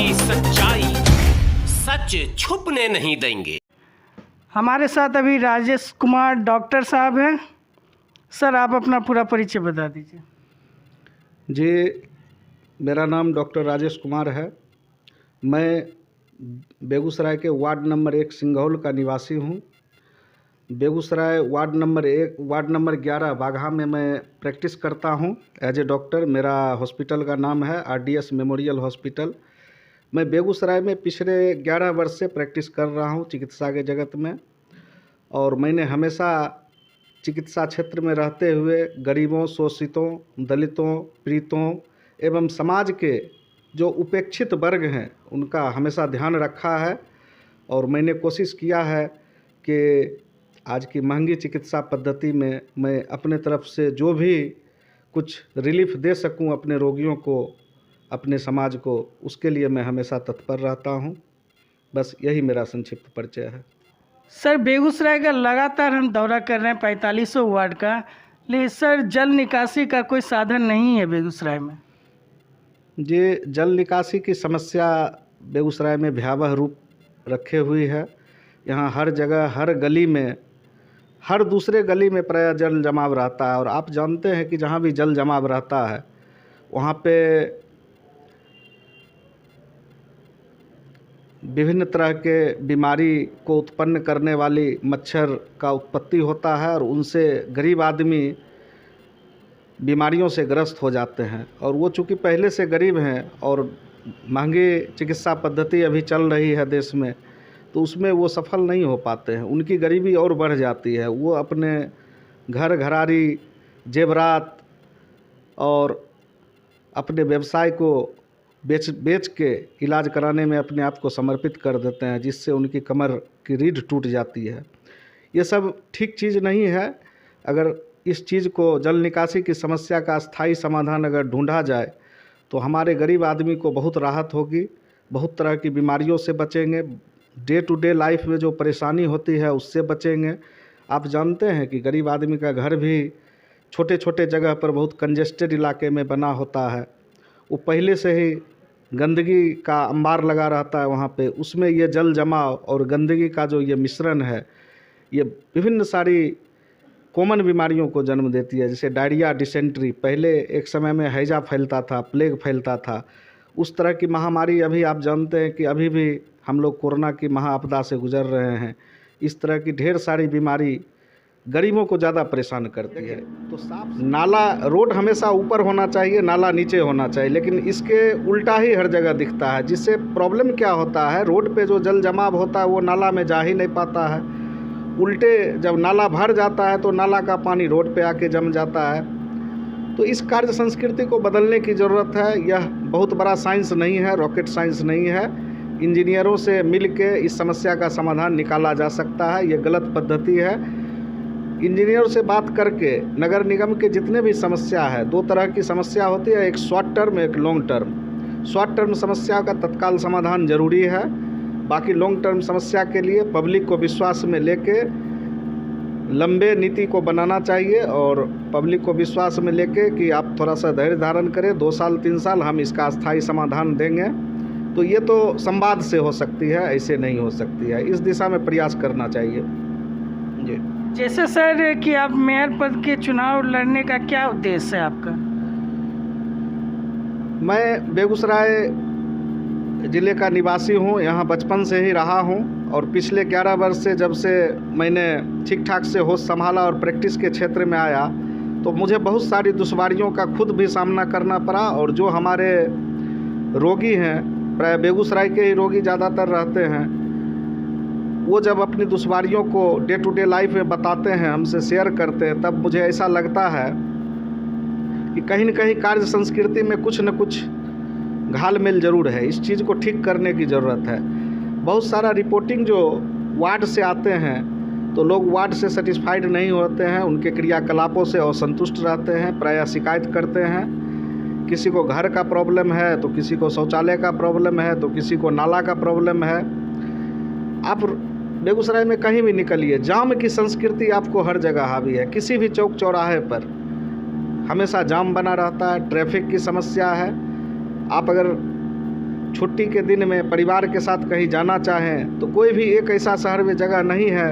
की सच्चाई, सच छुपने नहीं देंगे। हमारे साथ अभी राजेश कुमार डॉक्टर साहब हैं। सर, आप अपना पूरा परिचय बता दीजिए। जी, मेरा नाम डॉक्टर राजेश कुमार है। मैं बेगूसराय के वार्ड नंबर 1 सिंघौल का निवासी हूँ। बेगूसराय वार्ड नंबर 11 बाघा में मैं प्रैक्टिस करता हूँ एज ए डॉक्टर। मेरा हॉस्पिटल का नाम है RDS मेमोरियल हॉस्पिटल। मैं बेगूसराय में पिछले 11 वर्ष से प्रैक्टिस कर रहा हूँ चिकित्सा के जगत में, और मैंने हमेशा चिकित्सा क्षेत्र में रहते हुए गरीबों, शोषितों, दलितों, पीड़ितों एवं समाज के जो उपेक्षित वर्ग हैं उनका हमेशा ध्यान रखा है। और मैंने कोशिश किया है कि आज की महंगी चिकित्सा पद्धति में मैं अपने तरफ से जो भी कुछ रिलीफ दे सकूं अपने रोगियों को, अपने समाज को, उसके लिए मैं हमेशा तत्पर रहता हूं। बस यही मेरा संक्षिप्त परिचय है। सर, बेगूसराय का लगातार हम दौरा कर रहे हैं 4500 वार्ड का, लेकिन सर जल निकासी का कोई साधन नहीं है बेगूसराय में। जी, जल निकासी की समस्या बेगूसराय में भयावह रूप रखे हुई है। यहाँ हर जगह, हर गली में, हर दूसरे गली में प्रायः जल जमाव रहता है। और आप जानते हैं कि जहाँ भी जल जमाव रहता है वहाँ पे विभिन्न तरह के बीमारी को उत्पन्न करने वाली मच्छर का उत्पत्ति होता है, और उनसे गरीब आदमी बीमारियों से ग्रस्त हो जाते हैं। और वो चूँकि पहले से गरीब हैं और महंगी चिकित्सा पद्धति अभी चल रही है देश में, तो उसमें वो सफल नहीं हो पाते हैं। उनकी गरीबी और बढ़ जाती है। वो अपने घर घरारी, जेवरात और अपने व्यवसाय को बेच के इलाज कराने में अपने आप को समर्पित कर देते हैं, जिससे उनकी कमर की रीढ़ टूट जाती है। ये सब ठीक चीज़ नहीं है। अगर इस चीज़ को, जल निकासी की समस्या का स्थायी समाधान अगर ढूंढा जाए तो हमारे गरीब आदमी को बहुत राहत होगी, बहुत तरह की बीमारियों से बचेंगे, डे टू डे लाइफ में जो परेशानी होती है उससे बचेंगे। आप जानते हैं कि गरीब आदमी का घर भी छोटे छोटे जगह पर बहुत कंजेस्टेड इलाके में बना होता है। वो पहले से ही गंदगी का अंबार लगा रहता है वहाँ पे। उसमें ये जल जमाव और गंदगी का जो ये मिश्रण है, ये विभिन्न सारी कॉमन बीमारियों को जन्म देती है, जैसे डायरिया, डिसेंट्री। पहले एक समय में हैजा फैलता था, प्लेग फैलता था। उस तरह की महामारी अभी आप जानते हैं कि अभी भी हम लोग कोरोना की महाआपदा से गुजर रहे हैं। इस तरह की ढेर सारी बीमारी गरीबों को ज़्यादा परेशान करती है। तो साफ नाला, रोड हमेशा ऊपर होना चाहिए, नाला नीचे होना चाहिए, लेकिन इसके उल्टा ही हर जगह दिखता है। जिससे प्रॉब्लम क्या होता है, रोड पे जो जल जमाव होता है वो नाला में जा ही नहीं पाता है। उल्टे जब नाला भर जाता है तो नाला का पानी रोड पे आके जम जाता है। तो इस कार्य संस्कृति को बदलने की ज़रूरत है। यह बहुत बड़ा साइंस नहीं है, रॉकेट साइंस नहीं है। इंजीनियरों से मिल के इस समस्या का समाधान निकाला जा सकता है। ये गलत पद्धति है। इंजीनियर से बात करके नगर निगम के जितने भी समस्या है, दो तरह की समस्या होती है, एक शॉर्ट टर्म, एक लॉन्ग टर्म। शॉर्ट टर्म समस्या का तत्काल समाधान जरूरी है। बाकी लॉन्ग टर्म समस्या के लिए पब्लिक को विश्वास में लेके लंबे नीति को बनाना चाहिए, और पब्लिक को विश्वास में लेके कि आप थोड़ा सा धैर्य धारण करें, 2 साल 3 साल हम इसका स्थायी समाधान देंगे। तो ये तो संवाद से हो सकती है, ऐसे नहीं हो सकती है। इस दिशा में प्रयास करना चाहिए जी। जैसे सर कि आप मेयर पद के चुनाव लड़ने का क्या उद्देश्य है आपका? मैं बेगूसराय ज़िले का निवासी हूँ, यहाँ बचपन से ही रहा हूँ, और पिछले 11 वर्ष से जब से मैंने ठीक ठाक से होश संभाला और प्रैक्टिस के क्षेत्र में आया, तो मुझे बहुत सारी दुश्वारियों का खुद भी सामना करना पड़ा। और जो हमारे रोगी हैं, प्राय बेगूसराय के ही रोगी ज़्यादातर रहते हैं, वो जब अपनी दुश्वारियों को डे टू डे लाइफ में बताते हैं, हमसे शेयर करते हैं, तब मुझे ऐसा लगता है कि कहीं न कहीं कार्य संस्कृति में कुछ न कुछ घालमेल जरूर है। इस चीज़ को ठीक करने की ज़रूरत है। बहुत सारा रिपोर्टिंग जो वार्ड से आते हैं, तो लोग वार्ड से सेटिस्फाइड नहीं होते हैं, उनके क्रियाकलापों से असंतुष्ट रहते हैं, प्रायः शिकायत करते हैं। किसी को घर का प्रॉब्लम है, तो किसी को शौचालय का प्रॉब्लम है, तो किसी को नाला का प्रॉब्लम है। आप बेगूसराय में कहीं भी निकलिए, जाम की संस्कृति आपको हर जगह हावी है। किसी भी चौक चौराहे पर हमेशा जाम बना रहता है, ट्रैफिक की समस्या है। आप अगर छुट्टी के दिन में परिवार के साथ कहीं जाना चाहें तो कोई भी एक ऐसा शहर में जगह नहीं है,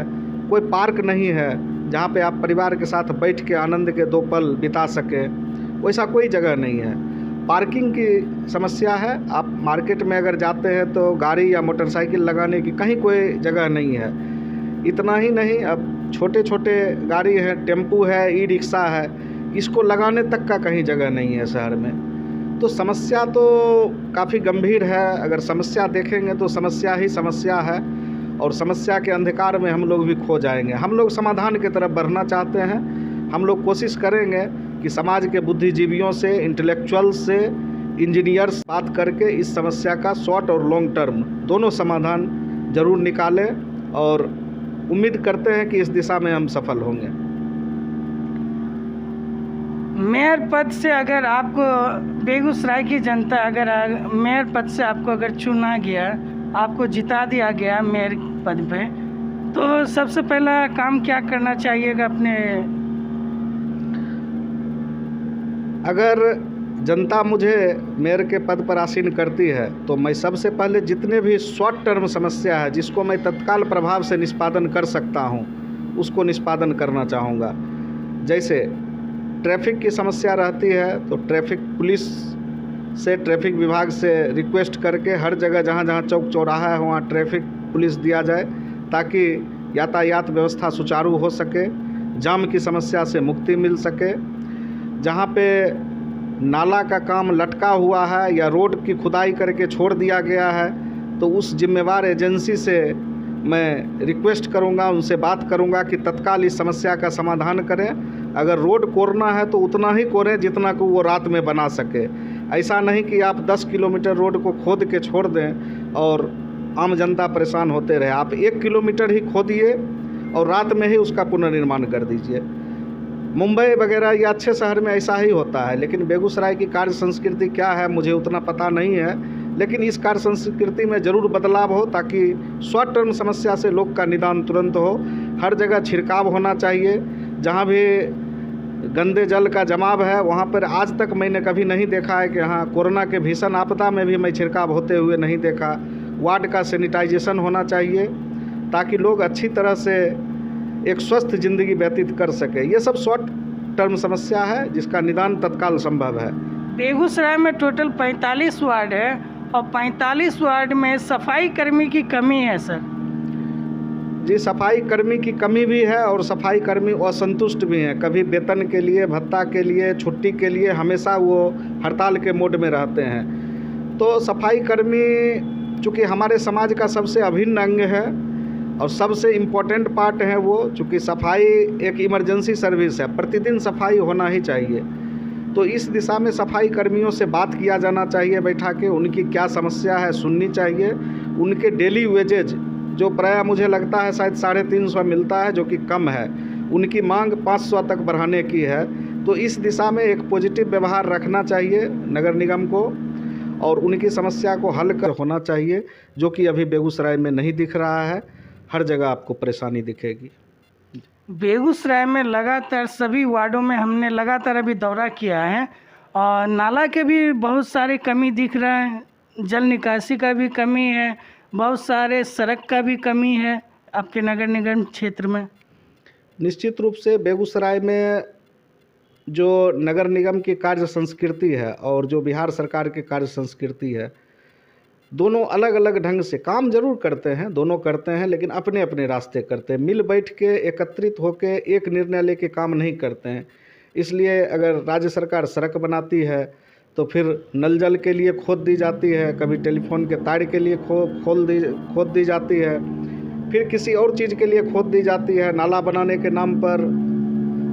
कोई पार्क नहीं है जहाँ पे आप परिवार के साथ बैठ के आनंद के 2 पल बिता सकें, वैसा कोई जगह नहीं है। पार्किंग की समस्या है। आप मार्केट में अगर जाते हैं तो गाड़ी या मोटरसाइकिल लगाने की कहीं कोई जगह नहीं है। इतना ही नहीं, अब छोटे छोटे गाड़ी है, टेम्पू है, ई-रिक्शा है, इसको लगाने तक का कहीं जगह नहीं है शहर में। तो समस्या तो काफ़ी गंभीर है। अगर समस्या देखेंगे तो समस्या ही समस्या है और समस्या के अंधकार में हम लोग भी खो जाएंगे। हम लोग समाधान की तरफ बढ़ना चाहते हैं। हम लोग कोशिश करेंगे कि समाज के बुद्धिजीवियों से, इंटेलेक्चुअल से, इंजीनियर्स बात करके इस समस्या का शॉर्ट और लॉन्ग टर्म दोनों समाधान ज़रूर निकालें और उम्मीद करते हैं कि इस दिशा में हम सफल होंगे। मेयर पद से अगर आपको बेगूसराय की जनता अगर मेयर पद से आपको अगर चुना गया, आपको जिता दिया गया मेयर पद पे, तो सबसे पहला काम क्या करना चाहिएगा अपने? अगर जनता मुझे मेयर के पद पर आसीन करती है तो मैं सबसे पहले जितने भी शॉर्ट टर्म समस्या है जिसको मैं तत्काल प्रभाव से निष्पादन कर सकता हूं, उसको निष्पादन करना चाहूँगा। जैसे ट्रैफिक की समस्या रहती है तो ट्रैफिक पुलिस से, ट्रैफिक विभाग से रिक्वेस्ट करके हर जगह जहाँ जहाँ चौक चौराहा है वहाँ ट्रैफिक पुलिस दिया जाए ताकि यातायात व्यवस्था सुचारू हो सके, जाम की समस्या से मुक्ति मिल सके। जहाँ पे नाला का काम लटका हुआ है या रोड की खुदाई करके छोड़ दिया गया है तो उस जिम्मेवार एजेंसी से मैं रिक्वेस्ट करूंगा, उनसे बात करूंगा कि तत्काल इस समस्या का समाधान करें। अगर रोड कोरना है तो उतना ही कोरें जितना को वो रात में बना सके। ऐसा नहीं कि आप 10 किलोमीटर रोड को खोद के छोड़ दें और आम जनता परेशान होते रहे। आप 1 किलोमीटर ही खोदिए और रात में ही उसका पुनर्निर्माण कर दीजिए। मुंबई वगैरह या अच्छे शहर में ऐसा ही होता है, लेकिन बेगूसराय की कार्य संस्कृति क्या है मुझे उतना पता नहीं है। लेकिन इस कार्य संस्कृति में ज़रूर बदलाव हो ताकि शॉर्ट टर्म समस्या से लोग का निदान तुरंत हो। हर जगह छिड़काव होना चाहिए। जहाँ भी गंदे जल का जमाव है वहाँ पर आज तक मैंने कभी नहीं देखा है कि हाँ, कोरोना के भीषण आपदा में भी मैं छिड़काव होते हुए नहीं देखा। वार्ड का सैनिटाइजेशन होना चाहिए ताकि लोग अच्छी तरह से एक स्वस्थ ज़िंदगी व्यतीत कर सके। ये सब शॉर्ट टर्म समस्या है जिसका निदान तत्काल संभव है। बेगूसराय में टोटल 45 वार्ड है और 45 वार्ड में सफाई कर्मी की कमी है सर। जी, सफाई कर्मी की कमी भी है और सफाई कर्मी असंतुष्ट भी हैं। कभी वेतन के लिए, भत्ता के लिए, छुट्टी के लिए हमेशा वो हड़ताल के मोड में रहते हैं। तो सफाई कर्मी चूँकि हमारे समाज का सबसे अभिन्न अंग है और सबसे इम्पोर्टेंट पार्ट है वो, चूँकि सफाई एक इमरजेंसी सर्विस है, प्रतिदिन सफाई होना ही चाहिए। तो इस दिशा में सफाई कर्मियों से बात किया जाना चाहिए, बैठा के उनकी क्या समस्या है सुननी चाहिए। उनके डेली वेजेज जो प्रायः मुझे लगता है शायद 350 मिलता है, जो कि कम है, उनकी मांग 500 तक बढ़ाने की है। तो इस दिशा में एक पॉजिटिव व्यवहार रखना चाहिए नगर निगम को और उनकी समस्या को हल कर होना चाहिए, जो कि अभी बेगूसराय में नहीं दिख रहा है। हर जगह आपको परेशानी दिखेगी। बेगूसराय में लगातार सभी वार्डों में हमने लगातार अभी दौरा किया है और नाला के भी बहुत सारी कमी दिख रहा है, जल निकासी का भी कमी है, बहुत सारे सड़क का भी कमी है आपके नगर निगम क्षेत्र में। निश्चित रूप से बेगूसराय में जो नगर निगम की कार्य संस्कृति है और जो बिहार सरकार की कार्य संस्कृति है, दोनों अलग अलग ढंग से काम जरूर करते हैं, दोनों करते हैं, लेकिन अपने अपने रास्ते करते हैं। मिल बैठ के एकत्रित होकर एक निर्णय लेके काम नहीं करते हैं। इसलिए अगर राज्य सरकार सड़क बनाती है तो फिर नल जल के लिए खोद दी जाती है, कभी टेलीफोन के तार के लिए खोद दी जाती है, फिर किसी और चीज़ के लिए खोद दी जाती है। नाला बनाने के नाम पर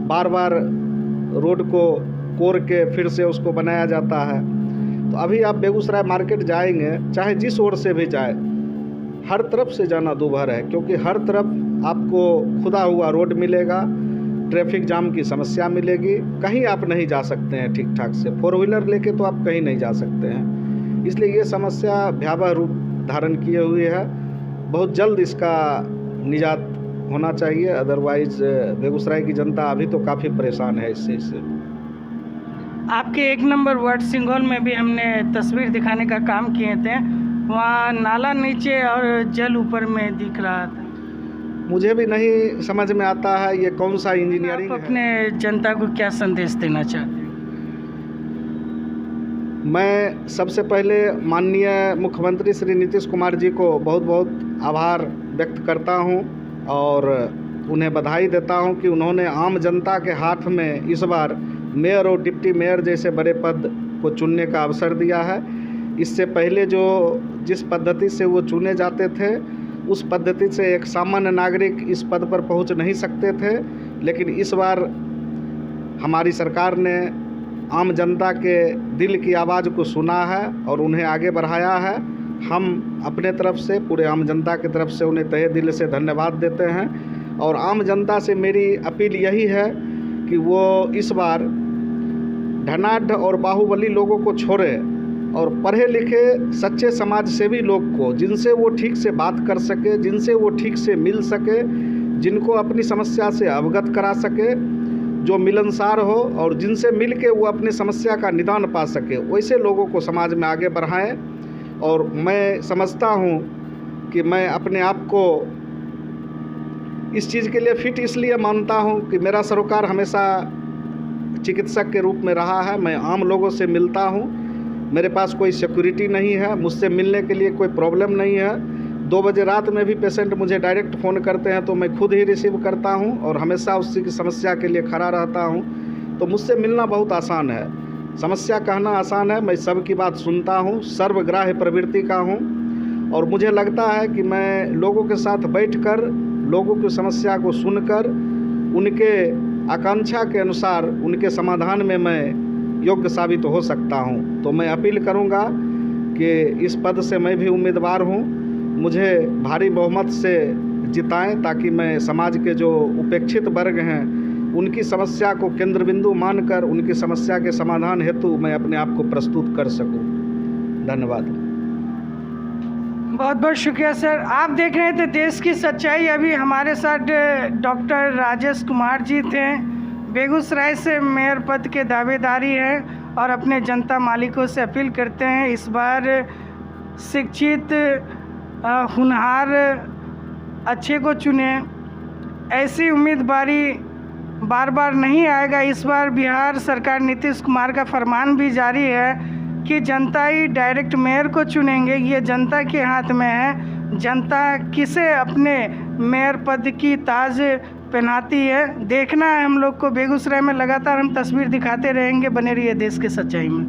बार बार रोड को कोर के फिर से उसको बनाया जाता है। तो अभी आप बेगूसराय मार्केट जाएंगे, चाहे जिस ओर से भी जाए, हर तरफ से जाना दूभर है, क्योंकि हर तरफ आपको खुदा हुआ रोड मिलेगा, ट्रैफिक जाम की समस्या मिलेगी, कहीं आप नहीं जा सकते हैं ठीक ठाक से। 4 व्हीलर लेके तो आप कहीं नहीं जा सकते हैं। इसलिए ये समस्या भयावह रूप धारण किए हुए है। बहुत जल्द इसका निजात होना चाहिए, अदरवाइज बेगूसराय की जनता अभी तो काफ़ी परेशान है इस चीज़ से। आपके 1 नंबर वार्ड सिंगौल में भी हमने तस्वीर दिखाने का काम किए थे वहाँ नाला नीचे और जल ऊपर में दिख रहा था। मुझे भी नहीं समझ में आता है ये कौन सा इंजीनियरिंग आप है। अपने जनता को क्या संदेश देना चाहते हैं? मैं सबसे पहले माननीय मुख्यमंत्री श्री नीतीश कुमार जी को बहुत बहुत आभार व्यक्त करता हूं और उन्हें बधाई देता हूं कि उन्होंने आम जनता के हाथ में इस बार मेयर और डिप्टी मेयर जैसे बड़े पद को चुनने का अवसर दिया है। इससे पहले जिस पद्धति से वो चुने जाते थे उस पद्धति से एक सामान्य नागरिक इस पद पर पहुंच नहीं सकते थे, लेकिन इस बार हमारी सरकार ने आम जनता के दिल की आवाज़ को सुना है और उन्हें आगे बढ़ाया है। हम अपने तरफ से, पूरे आम जनता की तरफ से उन्हें तहे दिल से धन्यवाद देते हैं और आम जनता से मेरी अपील यही है कि वो इस बार धनाढ़ और बाहुबली लोगों को छोड़े और पढ़े लिखे सच्चे समाज सेवी लोग को, जिनसे वो ठीक से बात कर सके, जिनसे वो ठीक से मिल सके, जिनको अपनी समस्या से अवगत करा सके, जो मिलनसार हो और जिनसे मिल के वो अपनी समस्या का निदान पा सके, वैसे लोगों को समाज में आगे बढ़ाएं। और मैं समझता हूँ कि मैं अपने आप को इस चीज़ के लिए फिट इसलिए मानता हूँ कि मेरा सरोकार हमेशा चिकित्सक के रूप में रहा है। मैं आम लोगों से मिलता हूँ, मेरे पास कोई सिक्योरिटी नहीं है, मुझसे मिलने के लिए कोई प्रॉब्लम नहीं है। 2 बजे रात में भी पेशेंट मुझे डायरेक्ट फ़ोन करते हैं तो मैं खुद ही रिसीव करता हूं और हमेशा उसकी समस्या के लिए खड़ा रहता हूं। तो मुझसे मिलना बहुत आसान है, समस्या कहना आसान है। मैं सबकी बात सुनता हूं, सर्वग्राह्य प्रवृत्ति का हूं और मुझे लगता है कि मैं लोगों के साथ बैठकर लोगों की समस्या को सुनकर उनके आकांक्षा के अनुसार उनके समाधान में मैं योग्य साबित हो सकता हूं। तो मैं अपील करूंगा कि इस पद से मैं भी उम्मीदवार हूं, मुझे भारी बहुमत से जिताएं ताकि मैं समाज के जो उपेक्षित वर्ग हैं उनकी समस्या को केंद्र बिंदु मानकर उनकी समस्या के समाधान हेतु मैं अपने आप को प्रस्तुत कर सकूं। धन्यवाद। बहुत बहुत शुक्रिया सर। आप देख रहे थे देश की सच्चाई। अभी हमारे साथ डॉक्टर राजेश कुमार जी थे, बेगूसराय से मेयर पद के दावेदारी हैं और अपने जनता मालिकों से अपील करते हैं इस बार शिक्षित होनहार अच्छे को चुने। ऐसी उम्मीदवारी बार बार नहीं आएगा। इस बार बिहार सरकार नीतीश कुमार का फरमान भी जारी है कि जनता ही डायरेक्ट मेयर को चुनेंगे। ये जनता के हाथ में है, जनता किसे अपने मेयर पद की ताज पहनाती है। देखना है हम लोग को। बेगूसराय में लगातार हम तस्वीर दिखाते रहेंगे। बने रहिए देश के सच्चाई में।